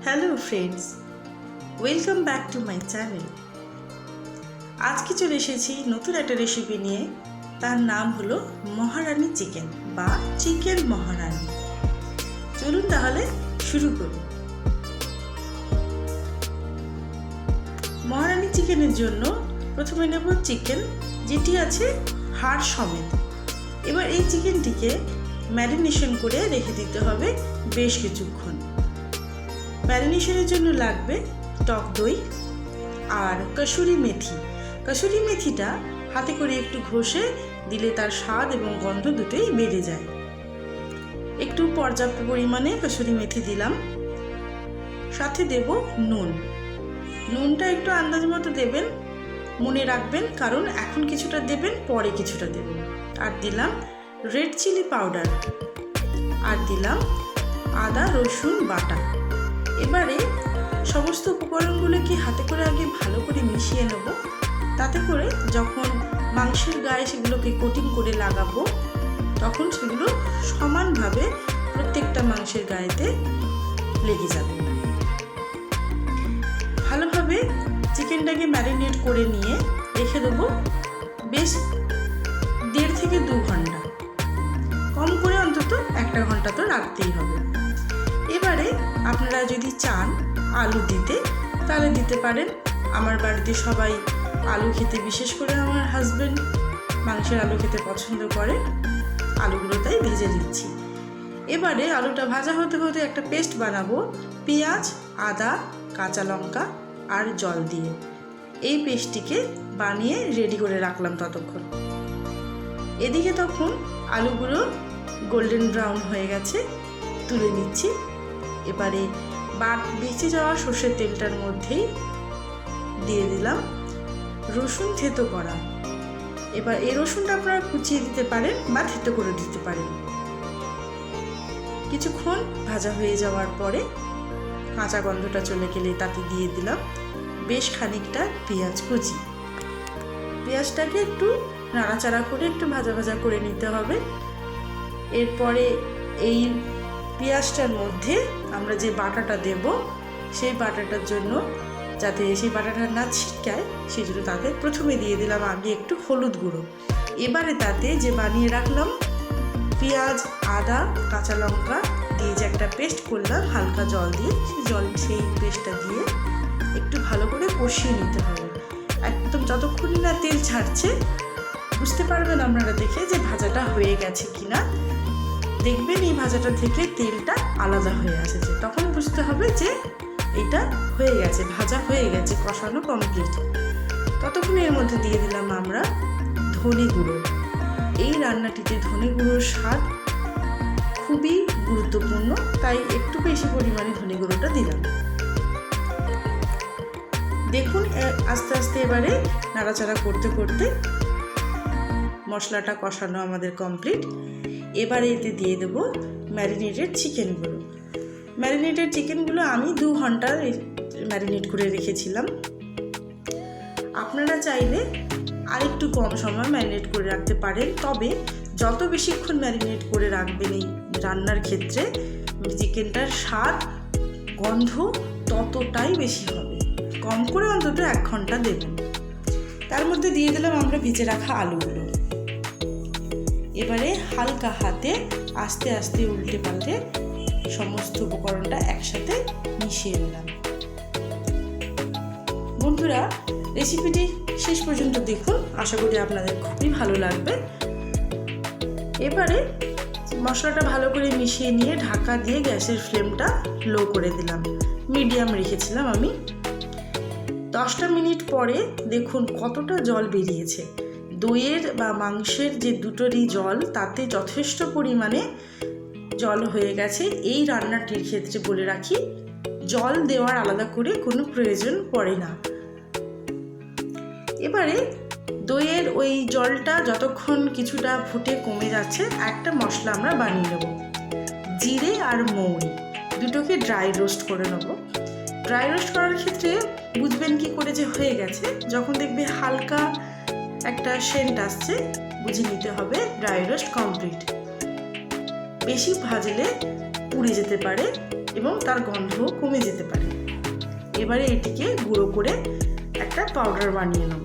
Hello friends, welcome back to my channel. আজকে চলে এসেছি নতুন একটা রেসিপি নিয়ে। তার নাম হলো মহারানি চিকেন বা চিকেন মহারানি। চলুন তাহলে শুরু করি। মহারানি চিকেনের জন্য প্রথমে নেব চিকেন, যেটি আছে হাড় সমেত। এবার এই চিকেনটিকে ম্যারিনেশন করে রেখে দিতে হবে বেশ কিছুক্ষণ। ম্যারিনেশনের জন্য লাগবে টক দই আর কসুরি মেথি। কসুরি মেথিটা হাতে করে একটু ঘষে দিলে তার স্বাদ এবং গন্ধ দুটোই বেড়ে যায়। একটু পর্যাপ্ত পরিমাণে কসুরি মেথি দিলাম। সাথে দেব নুন। নুনটা একটু আন্দাজ মতো দেবেন, মনে রাখবেন, কারণ এখন কিছুটা দেবেন, পরে কিছুটা দেবেন। আর দিলাম রেড চিলি পাউডার, আর দিলাম আদা রসুন বাটা। এবারে সমস্ত উপকরণগুলোকে হাতে করে আগে ভালো করে মিশিয়ে নেব। তাতে করে যখন মাংসের গায়ে সেগুলোকে কোটিং করে লাগাবো, তখন সেগুলো সমানভাবে প্রত্যেকটা মাংসের গায়েতে লেগে যাবে। ভালোভাবে চিকেনটাকে ম্যারিনেট করে নিয়ে রেখে দেবো বেশ 1.5 থেকে 2 ঘন্টা। কম করে অন্তত 1 ঘন্টা তো রাখতেই হবে। এবারে আপনারা যদি চান আলু দিতে, তাহলে দিতে পারেন। আমার বাড়িতে সবাই আলু খেতে, বিশেষ করে আমার হাজব্যান্ড মাংসের আলু খেতে পছন্দ করে। আলুগুলো তাই ভেজে দিচ্ছি। এবারে আলুটা ভাজা হতে হতে একটা পেস্ট বানাবো পেঁয়াজ, আদা, কাঁচা লঙ্কা আর জল দিয়ে। এই পেস্টটিকে বানিয়ে রেডি করে রাখলাম ততক্ষণ। এদিকে তখন আলুগুলো গোল্ডেন ব্রাউন হয়ে গেছে, তুলে নিচ্ছি। এবারে বেঁচে যাওয়া সর্ষের তেলটার মধ্যেই দিয়ে দিলাম রসুন থেতো করা। এবার এই রসুনটা আপনারা কুচিয়ে দিতে পারেন বা থেতো করে দিতে পারেন। কিছুক্ষণ ভাজা হয়ে যাওয়ার পরে কাঁচা গন্ধটা চলে গেলে তাতে দিয়ে দিলাম বেশ খানিকটা পেঁয়াজ কুচি। পেঁয়াজটাকে একটু নাড়াচাড়া করে একটু ভাজা ভাজা করে নিতে হবে। এরপরে এই পেঁয়াজটার মধ্যে আমরা যে বাটাটা দেব, সেই বাটাটার জন্য, যাতে সেই বাটাটা না ছিটকায়, সেই জন্য তাতে প্রথমে দিয়ে দিলাম আগে একটু হলুদ গুঁড়ো। এবারে তাতে যে বানিয়ে রাখলাম পেঁয়াজ, আদা, কাঁচা লঙ্কা দিয়ে যে একটা পেস্ট করলাম হালকা জল দিয়ে, সেই পেস্টটা দিয়ে একটু ভালো করে কষিয়ে নিতে হবে। একদম যতক্ষণ না তেল ছাড়ছে, বুঝতে পারবেন আপনারা দেখে যে ভাজাটা হয়ে গেছে কিনা। দেখবেন এই ভাজাটা থেকে তেলটা আলাদা হয়ে আসছে, তখন বুঝতে হবে যে এটা হয়ে গেছে, ভাজা হয়ে গেছে, কষানো কমপ্লিট। ততক্ষণ এর মধ্যে দিয়ে দিলাম আমরা ধনে গুঁড়ো। এই রান্নাটিতে ধনে গুঁড়োর স্বাদ খুবই গুরুত্বপূর্ণ, তাই একটু বেশি পরিমাণে ধনে গুঁড়োটা দিলাম। দেখুন আস্তে আস্তে এবারে নাড়াচাড়া করতে করতে মশলাটা কষানো আমাদের কমপ্লিট। এবারে এতে দিয়ে দেবো ম্যারিনেটেড চিকেনগুলো। ম্যারিনেটেড চিকেনগুলো আমি 2 ঘন্টা ম্যারিনেট করে রেখেছিলাম। আপনারা চাইলে আরেকটু কম সময় ম্যারিনেট করে রাখতে পারেন, তবে যত বেশিক্ষণ ম্যারিনেট করে রাখবেন এই রান্নার ক্ষেত্রে চিকেনটার স্বাদ, গন্ধ ততটাই বেশি হবে। কম করে অন্তত 1 ঘন্টা দেবেন। তার মধ্যে দিয়ে দিলাম আমরা ভেজে রাখা আলুগুলো। এবারে হালকা হাতে আস্তে আস্তে উল্টে পাল্টে সমস্ত উপকরণটা একসাথে মিশিয়ে নিলাম। বন্ধুরা, রেসিপিটি শেষ পর্যন্ত দেখুন, আশা করি আপনাদের খুবই ভালো লাগবে। এবারে মশলাটা ভালো করে মিশিয়ে নিয়ে ঢাকা দিয়ে গ্যাসের ফ্লেমটা লো করে দিলাম, মিডিয়াম রেখেছিলাম আমি। 10টা মিনিট পরে দেখুন কতটা জল বেরিয়েছে। দইয়ের বা মাংসের যে দুটোরই জল, তাতে যথেষ্ট পরিমাণে জল হয়ে গেছে। এই রান্নাটির ক্ষেত্রে বলে রাখি, জল দেওয়ার আলাদা করে কোনো প্রয়োজন পড়ে না। এবারে দইয়ের ওই জলটা যতক্ষণ কিছুটা ফুটে কমে যাচ্ছে, একটা মশলা আমরা বানিয়ে নেব। জিরে আর মৌরি দুটোকে ড্রাই রোস্ট করে নেব। ড্রাই রোস্ট করার ক্ষেত্রে বুঝবেন কি করে যে হয়ে গেছে, যখন দেখবে হালকা একটা সেন্ট আসছে, বুঝে নিতে হবে ড্রাই রোস্ট কমপ্লিট। বেশি ভাজলে পুড়ে যেতে পারে, এবং তার গন্ধও কমে যেতে পারে। এবারে এটিকে গুঁড়ো করে একটা পাউডার বানিয়ে নেব।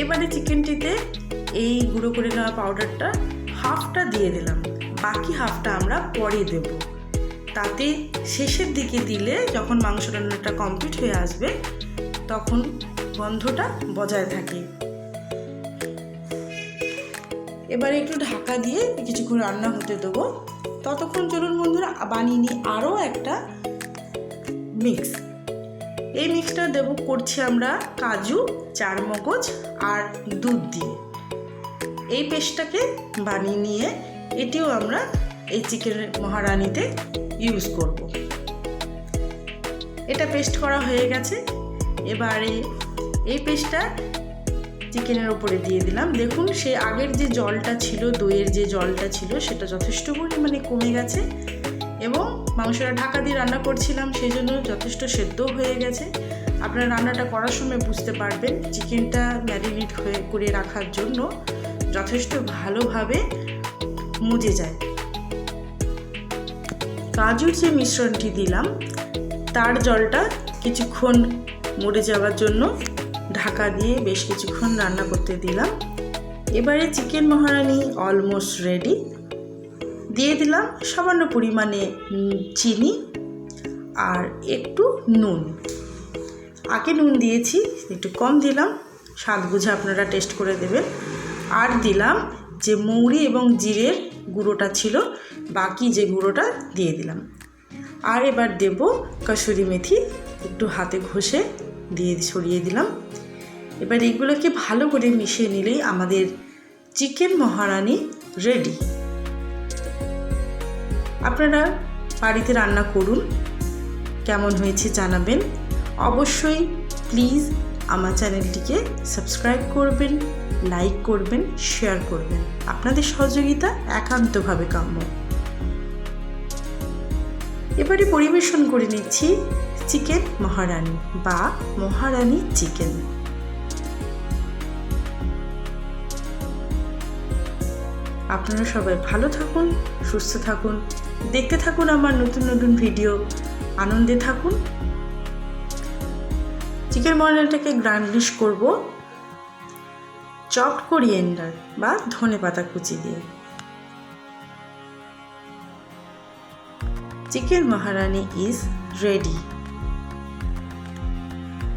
এবারে চিকেনটিতে এই গুঁড়ো করে নেওয়া পাউডারটা হাফটা দিয়ে দিলাম, বাকি হাফটা আমরা পরে দেব। তাতে শেষের দিকে দিলে যখন মাংস রান্নাটা কমপ্লিট হয়ে আসবে তখন গন্ধটা বজায় থাকে। এবারে একটু ঢাকা দিয়ে কিছুক্ষণ রান্না হতে দেবো। ততক্ষণ চলুন বন্ধুরা বানিয়ে নিই আরও একটা মিক্স। এই মিক্সটা করছি আমরা কাজু, চারমগজ আর দুধ দিয়ে। এই পেস্টটাকে বানিয়ে নিয়ে এটিও আমরা এই চিকেন মহারানিতে ইউজ করব। এটা পেস্ট করা হয়ে গেছে। এবারে এই পেস্টটা চিকেনের ওপরে দিয়ে দিলাম। দেখুন সে আগের যে জলটা ছিল, দইয়ের যে জলটা ছিল সেটা যথেষ্ট পরিমাণে কমে গেছে এবং মাংসটা ঢাকা দিয়ে রান্না করছিলাম সেই জন্য যথেষ্ট সেদ্ধ হয়ে গেছে। আপনারা রান্নাটা করার সময় বুঝতে পারবেন চিকেনটা ম্যারিনেট করে রাখার জন্য যথেষ্ট ভালোভাবে মজে যায়। কাজুর যে মিশ্রণটি দিলাম তার জলটা কিছুক্ষণ মরে যাওয়ার জন্য ঢাকা দিয়ে বেশ কিছুক্ষণ রান্না করতে দিলাম। এবারে চিকেন মহারানি অলমোস্ট রেডি। দিয়ে দিলাম সামান্য পরিমাণে চিনি আর একটু নুন। আগে নুন দিয়েছি, একটু কম দিলাম, স্বাদ বুঝে আপনারা টেস্ট করে দেবেন। আর দিলাম যে মৌরি এবং জিরের গুঁড়োটা ছিল, বাকি যে গুঁড়োটা দিয়ে দিলাম। আর এবার দেব কসুরি মেথি, একটু হাতে ঘষে দিয়ে ছড়িয়ে দিলাম। এবার এগুলোকে ভালো করে মিশিয়ে নিলেই আমাদের চিকেন মহারানি রেডি। আপনারা বাড়িতে রান্না করুন, কেমন হয়েছে জানাবেন। অবশ্যই প্লিজ আমার চ্যানেলটিকে সাবস্ক্রাইব করবেন, লাইক করবেন, শেয়ার করবেন। আপনাদের সহযোগিতা একান্তভাবে কাম্য। এবারে পরিবেশন করে নিচ্ছি চিকেন মহারানি বা মহারানি চিকেন। আপনারা সবাই ভালো থাকুন, সুস্থ থাকুন, দেখতে থাকুন আমার নতুন নতুন ভিডিও, আনন্দে থাকুন। চিকেন মহারানিটাকে গার্নিশ করব চপড কোরিয়েন্ডার বা ধনেপাতা কুচি দিয়ে। Chicken মহারানি is ready.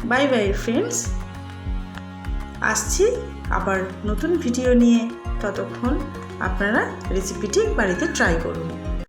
Bye bye friends, আসছি আবার নতুন ভিডিও নিয়ে। ততক্ষণ আপনারা রেসিপিটি বাড়িতে ট্রাই করুন।